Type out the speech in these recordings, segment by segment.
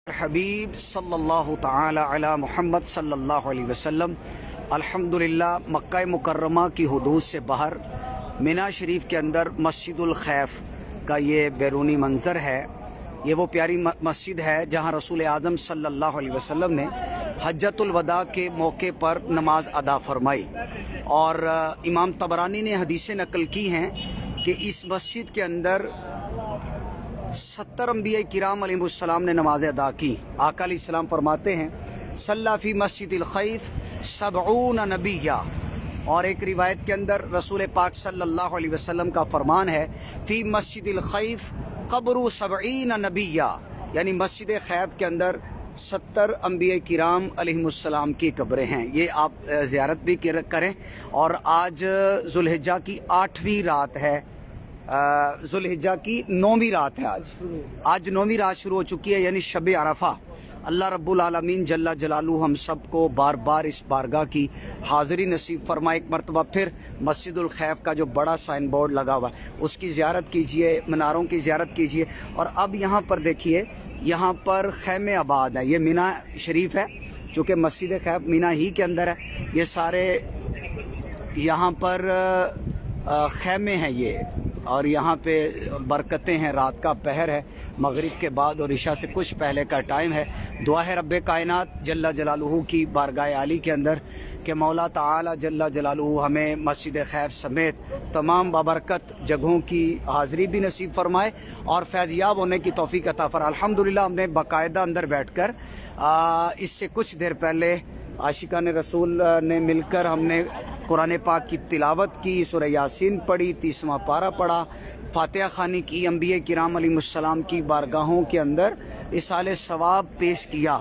हबीब सल्लल्लाहु ताला अला मुहम्मद सल्लल्लाहु अलैहि वसल्लम। अल्हम्दुलिल्लाह मक्का मुकर्रमा की हुदूद से बाहर मिना शरीफ के अंदर मस्जिदुल खैफ का ये बैरूनी मंज़र है। ये वो प्यारी मस्जिद है जहाँ रसूल आज़म सल्लल्लाहु अलैहि वसल्लम ने हज्जतुल वदा के मौके पर नमाज अदा फरमाई। और इमाम तबरानी ने हदीसें नकल की हैं कि इस मस्जिद के अंदर 70 अंबिया किराम अलैहिमुस्सलाम ने नमाज अदा की। आका अलैहिस्सलाम फरमाते हैं सल्ला फी मस्जिदिल खैफ 70 नबिया। और एक रिवायत के अंदर रसूल पाक सल्लल्लाहु अलैहि वसल्लम का फरमान है फी मस्जिदिल खैफ क़ब्रु 70 नबिया, यानी मस्जिद खैफ के अंदर 70 अंबिया किराम अलैहिमुस्सलाम की कब्रें हैं। ये आप ज़ियारत भी करें। और आज ज़ुल्हिज्जा की 8वीं रात है, ज़ुल्हिज्जा की 9वीं रात है। आज 9वीं रात शुरू हो चुकी है, यानी शब अरफा। अल्लाह रब्बुल आलमीन जल्ला जलालू हम सब को बार बार इस बारगाह की हाज़िरी नसीब फरमाए। एक मरतबा फिर मस्जिदुल खैफ का जो बड़ा साइन बोर्ड लगा हुआ है उसकी ज़ियारत कीजिए, मीनारों की ज़ियारत कीजिए। और अब यहाँ पर देखिए, यहाँ पर खैमे आबाद है। ये मीना शरीफ है, चूँकि मस्जिद खैफ मीना ही के अंदर है। ये सारे यहाँ पर खैमे हैं ये, और यहाँ पे बरकतें हैं। रात का पहर है, मगरिब के बाद और इशा से कुछ पहले का टाइम है। दुआ है रब्बे कायनात जल्ला जलालुहू की बारगाह आली के अंदर कि मौला ताला जल्ला जलालुहू हमें मस्जिद खैफ समेत तमाम बाबरकत जगहों की हाज़िरी भी नसीब फरमाए और फैज़याब होने की तौफ़ीक़ अता फरमाए। अल्हम्दुलिल्लाह हमने बाकायदा अंदर बैठकर इससे कुछ देर पहले आशिकान रसूल ने मिलकर हमने कुरान पाक की तिलावत की, सूरह यासीन पढ़ी, 30वां पारा पढ़ा, फातिहा खानी की, अंबिया किराम अलैहिमुस्सलाम की बारगाहों के अंदर इसाले सवाब पेश किया।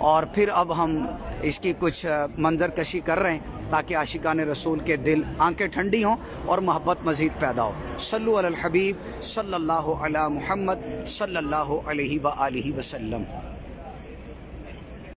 और फिर अब हम इसकी कुछ मंजर कशी कर रहे हैं ताकि आशिकान रसूल के दिल आंखें ठंडी हों और मोहब्बत मज़ीद पैदा हो। सल्लु अलल हबीब सल्लल्लाहु अला मुहम्मद सल्लल्लाहु अलैहि व आलिहि वसल्लम।